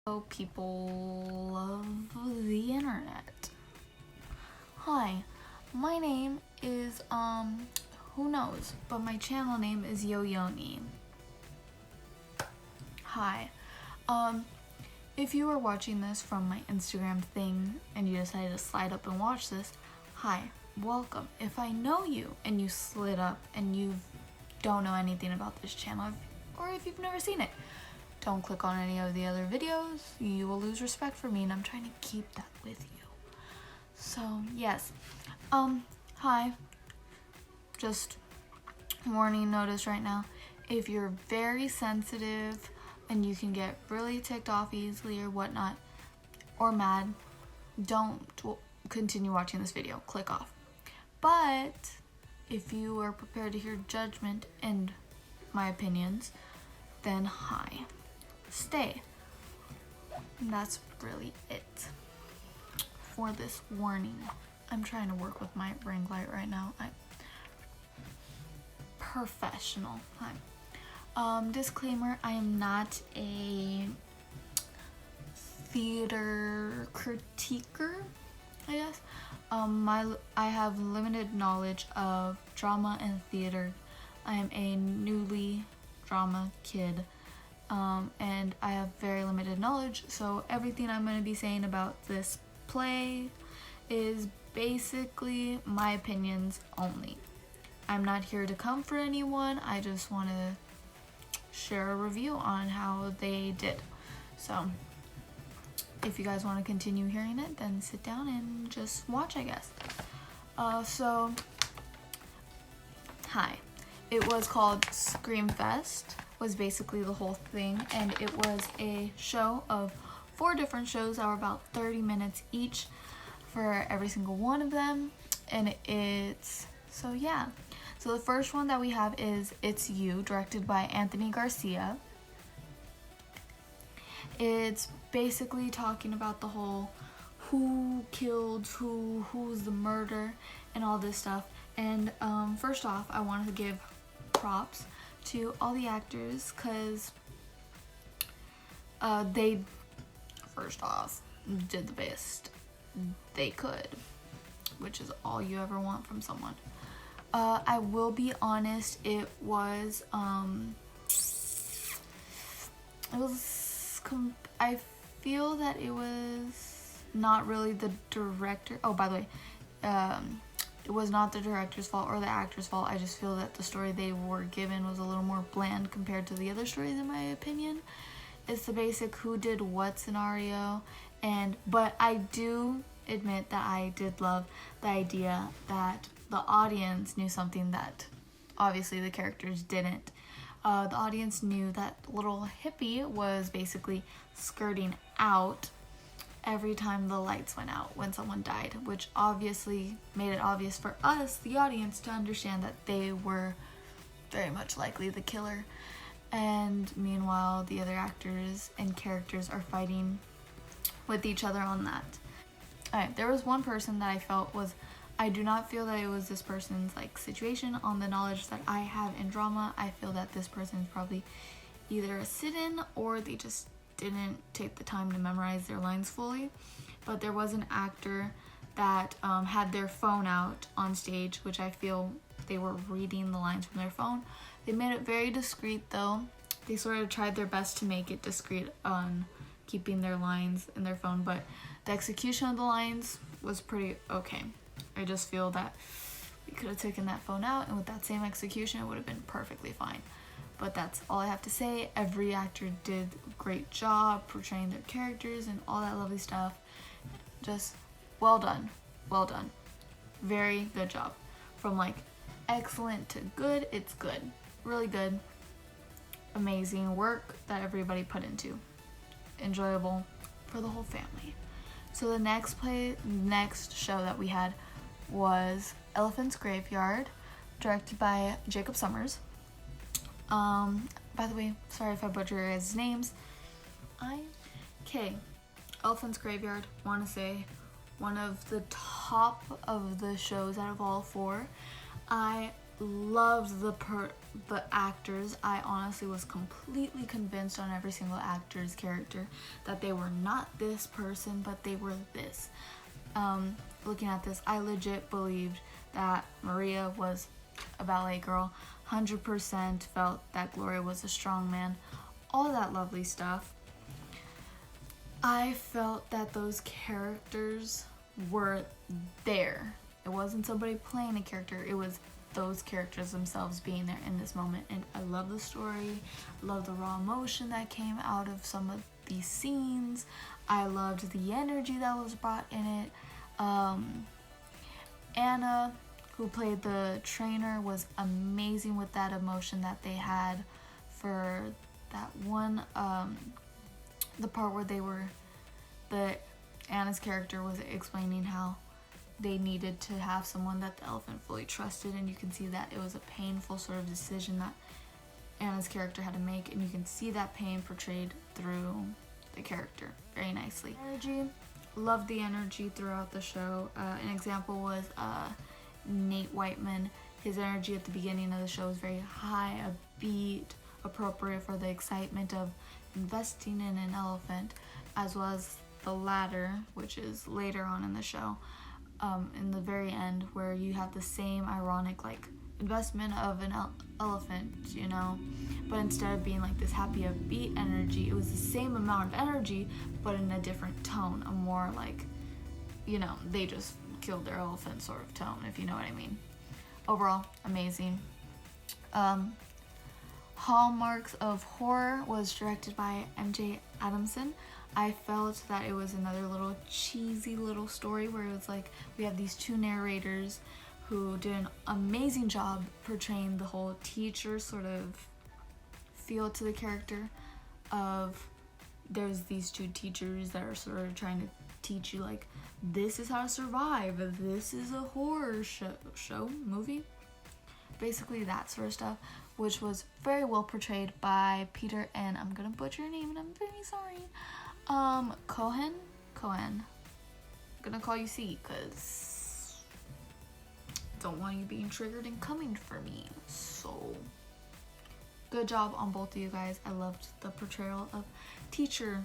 Hello, people of the internet. Hi, my name is, who knows, but my channel name is Yoyoni. Hi, if you are watching this from my Instagram thing and you decided to slide up and watch this, hi, welcome. If I know you and you slid up and you don't know anything about this channel, or if you've never seen it, don't click on any of the other videos. You will lose respect for me, and I'm trying to keep that with you. So, yes. Hi. Just warning notice right now. If you're very sensitive and you can get really ticked off easily or whatnot, or mad, don't continue watching this video. Click off. But if you are prepared to hear judgment and my opinions, then hi. Stay. And that's really it for this warning. I'm trying to work with my ring light right now. I'm professional. Hi. Disclaimer, I am not a theater critiquer, I guess. I have limited knowledge of drama and theater. I am a newly drama kid. And I have very limited knowledge, so everything I'm going to be saying about this play is basically my opinions only. I'm not here to comfort anyone, I just want to share a review on how they did. So, if you guys want to continue hearing it, then sit down and just watch, I guess. Hi. It was called Screamfest, was basically the whole thing, and it was a show of 4 different shows that were about 30 minutes each for every single one of them, and so the first one that we have is It's You, directed by Anthony Garcia. It's basically talking about the whole who killed who's the murder, and all this stuff. And first off, I wanted to give props to all the actors, because they first off did the best they could, which is all you ever want from someone. I will be honest, I feel that it was not really the director. Oh, by the way, it was not the director's fault or the actor's fault. I just feel that the story they were given was a little more bland compared to the other stories, in my opinion. It's the basic who did what scenario, but I do admit that I did love the idea that the audience knew something that obviously the characters didn't. The audience knew that little hippie was basically skirting out every time the lights went out when someone died, which obviously made it obvious for us, the audience, to understand that they were very much likely the killer. And meanwhile, the other actors and characters are fighting with each other on that. Alright, there was one person that I do not feel that it was this person's situation. On the knowledge that I have in drama, I feel that this person is probably either a sit-in or they just didn't take the time to memorize their lines fully. But there was an actor that had their phone out on stage, which I feel they were reading the lines from their phone. They made it very discreet though. They sort of tried their best to make it discreet on keeping their lines in their phone, but the execution of the lines was pretty okay. I just feel that we could have taken that phone out, and with that same execution it would have been perfectly fine. But that's all I have to say. Every actor did a great job portraying their characters and all that lovely stuff. Just well done. Well done. Very good job. From excellent to good, it's good. Really good. Amazing work that everybody put into. Enjoyable for the whole family. So the next show that we had was Elephant's Graveyard, directed by Jacob Summers. By the way, sorry if I butcher his names. Elephant's Graveyard, want to say one of the top of the shows out of all 4. I loved the actors. I honestly was completely convinced on every single actor's character that they were not this person, but they were this. Looking at this, I legit believed that Maria was a ballet girl. 100% felt that Gloria was a strong man. All that lovely stuff. I felt that those characters were there. It wasn't somebody playing a character. It was those characters themselves being there in this moment. And I love the story. I love the raw emotion that came out of some of these scenes. I loved the energy that was brought in it. Anna, who played the trainer, was amazing with that emotion that they had for that one, the part where Anna's character was explaining how they needed to have someone that the elephant fully trusted, and you can see that it was a painful sort of decision that Anna's character had to make, and you can see that pain portrayed through the character very nicely. Energy, loved the energy throughout the show. An example was Nate Whiteman. His energy at the beginning of the show was very high, upbeat, appropriate for the excitement of investing in an elephant, as well as the latter, which is later on in the show, in the very end, where you have the same ironic like investment of an elephant, you know, but instead of being like this happy upbeat energy, it was the same amount of energy but in a different tone, a more like, you know, they just killed their elephant sort of tone, if you know what I mean. Overall, amazing. Hallmarks of Horror was directed by MJ Adamson. I felt that it was another little cheesy little story where it was like we have these two narrators who did an amazing job portraying the whole teacher sort of feel to the character of there's these two teachers that are sort of trying to teach you like this is how to survive, this is a horror show movie, basically that sort of stuff, which was very well portrayed by Peter, and I'm gonna butcher your name and I'm very sorry, Cohen. I'm gonna call you C because don't want you being triggered and coming for me. So good job on both of you guys. I loved the portrayal of teacher.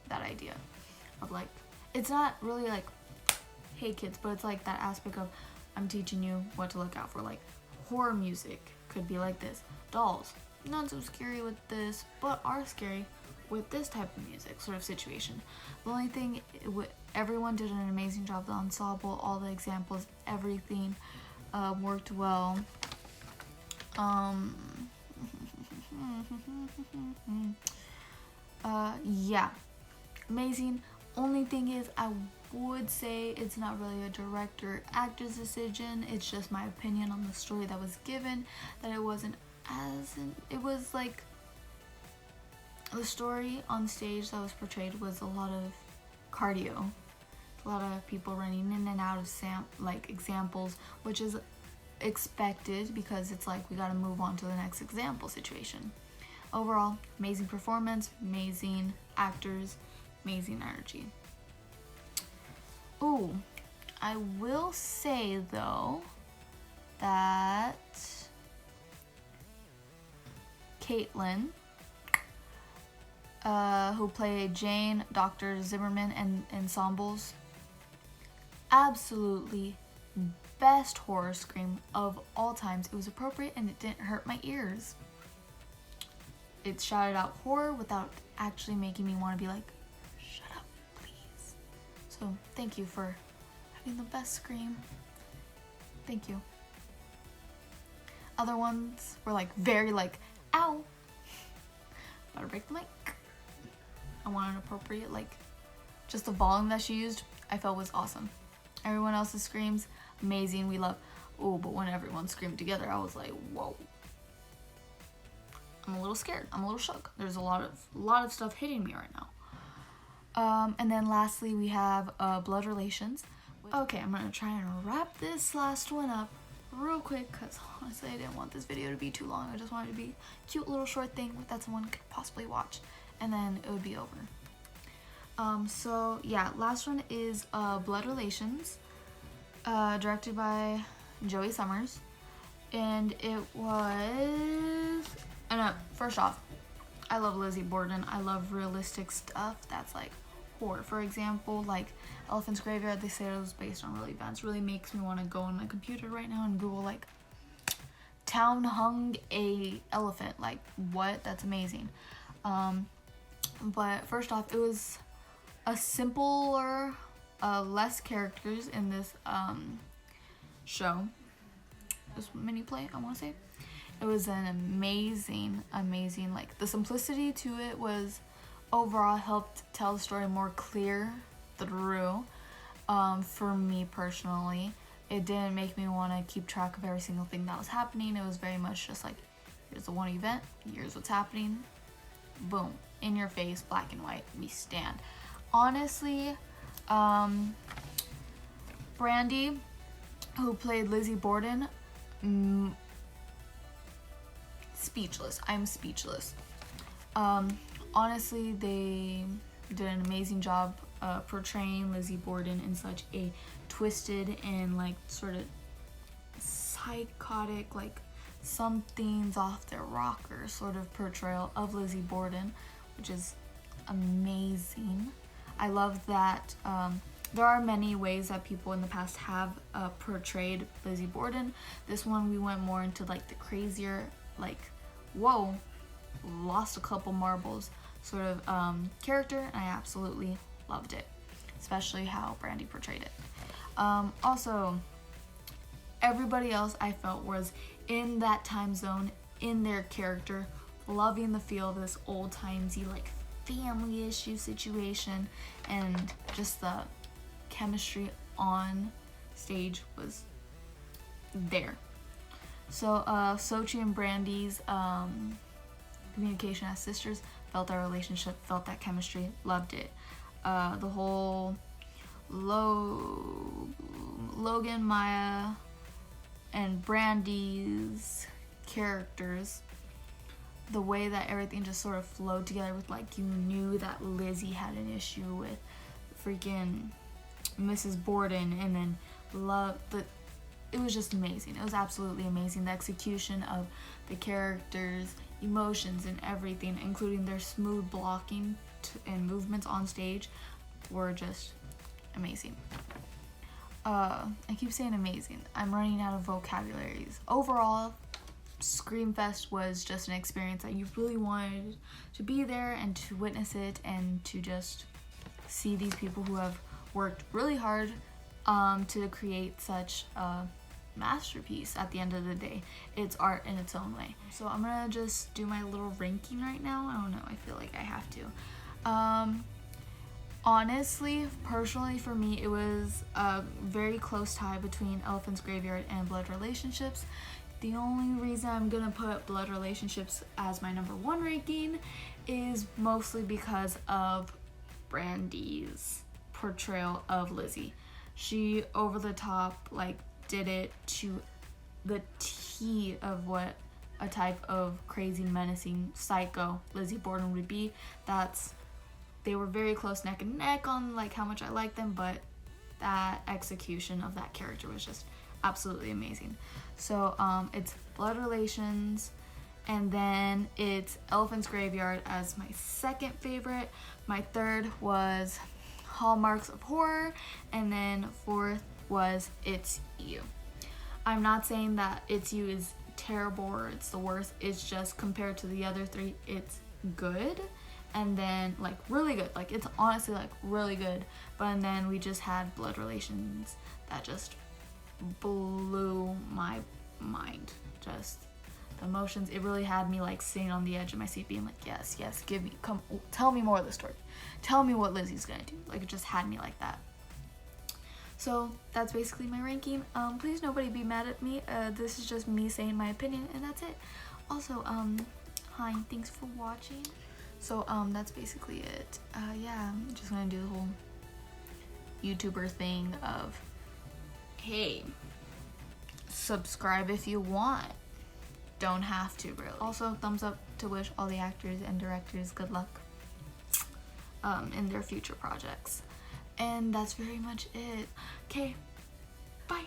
That idea of like, it's not really like, hey kids, but it's like that aspect of I'm teaching you what to look out for. Like horror music could be like this. Dolls, not so scary with this, but are scary with this type of music sort of situation. The only thing, everyone did an amazing job. The ensemble, all the examples, everything worked well. Yeah, amazing. Only thing is, I would say it's not really a director actor's decision. It's just my opinion on the story that was given, that it wasn't it was like the story on stage that was portrayed was a lot of cardio, a lot of people running in and out of examples, which is expected because it's like we got to move on to the next example situation. Overall, amazing performance, amazing actors, amazing energy. Ooh, I will say though that Caitlin, who played Jane, Dr. Zimmerman, and ensembles, absolutely best horror scream of all times. It was appropriate and it didn't hurt my ears. It shouted out horror without actually making me want to be like, shut up, please. So thank you for having the best scream. Thank you. Other ones were like very like, ow, better break the mic. I want an appropriate, like, just the volume that she used, I felt was awesome. Everyone else's screams, amazing, we love. Oh, but when everyone screamed together, I was like, whoa. I'm a little scared. I'm a little shook. There's a lot of stuff hitting me right now. And then lastly, we have blood relations. Okay, I'm gonna try and wrap this last one up real quick because honestly, I didn't want this video to be too long. I just wanted it to be a cute little short thing that someone could possibly watch, and then it would be over. So yeah, last one is blood relations, directed by Joey Summers. And it was, and first off, I love Lizzie Borden. I love realistic stuff that's like horror. For example, like Elephant's Graveyard, they say it was based on real events. Really makes me want to go on my computer right now and Google like town hung a elephant. Like what? That's amazing. But first off, it was a simpler, less characters in this show. This mini play, I want to say. It was an amazing, like the simplicity to it was overall helped tell the story more clear through. For me personally, it didn't make me want to keep track of every single thing that was happening. It was very much just like, here's the one event, here's what's happening, boom, in your face, black and white, we stand. Honestly, Brandy, who played Lizzie Borden, speechless. I'm speechless. Honestly, they did an amazing job portraying Lizzie Borden in such a twisted and like sort of psychotic, like something's off their rocker sort of portrayal of Lizzie Borden, which is amazing. I love that there are many ways that people in the past have portrayed Lizzie Borden. This one we went more into like the crazier, like, whoa, lost a couple marbles sort of character, and I absolutely loved it, especially how Brandy portrayed it. Also, everybody else I felt was in that time zone, in their character, loving the feel of this old-timesy like family issue situation, and just the chemistry on stage was there. So Sochi and Brandy's communication as sisters, felt our relationship, felt that chemistry, loved it. The whole Logan, Maya, and Brandy's characters, the way that everything just sort of flowed together with like, you knew that Lizzie had an issue with freaking Mrs. Borden, and then it was just amazing. It was absolutely amazing. The execution of the characters, emotions, and everything, including their smooth blocking and movements on stage, were just amazing. I keep saying amazing. I'm running out of vocabularies. Overall, Screamfest was just an experience that you really wanted to be there and to witness it, and to just see these people who have worked really hard to create such a masterpiece. At the end of the day, it's art in its own way. So I'm gonna just do my little ranking right now. I don't know, I feel like I have to. Honestly, personally for me, it was a very close tie between Elephant's Graveyard and Blood Relationships. The only reason I'm gonna put Blood Relationships as my number one ranking is mostly because of Brandy's portrayal of Lizzie. She over the top like did it to the T of what a type of crazy, menacing psycho Lizzie Borden would be. They were very close neck and neck on like how much I liked them, but that execution of that character was just absolutely amazing. So it's Blood Relations, and then it's Elephant's Graveyard as my second favorite. My third was Hallmarks of Horror, and then fourth was It's You. I'm not saying that It's You is terrible or it's the worst. It's just compared to the other three, it's good, and then like really good. Like it's honestly like really good. But then we just had Blood Relations that just blew my mind. Just the emotions. It really had me like sitting on the edge of my seat, being like, yes, give me, come, tell me more of the story. Tell me what Lizzie's gonna do. Like it just had me like that. So that's basically my ranking. Please nobody be mad at me. This is just me saying my opinion, and that's it. Also, hi, thanks for watching. So that's basically it. Yeah, I'm just gonna do the whole YouTuber thing of, hey, subscribe if you want. Don't have to, really. Also, thumbs up to wish all the actors and directors good luck in their future projects. And that's very much it. Okay, bye.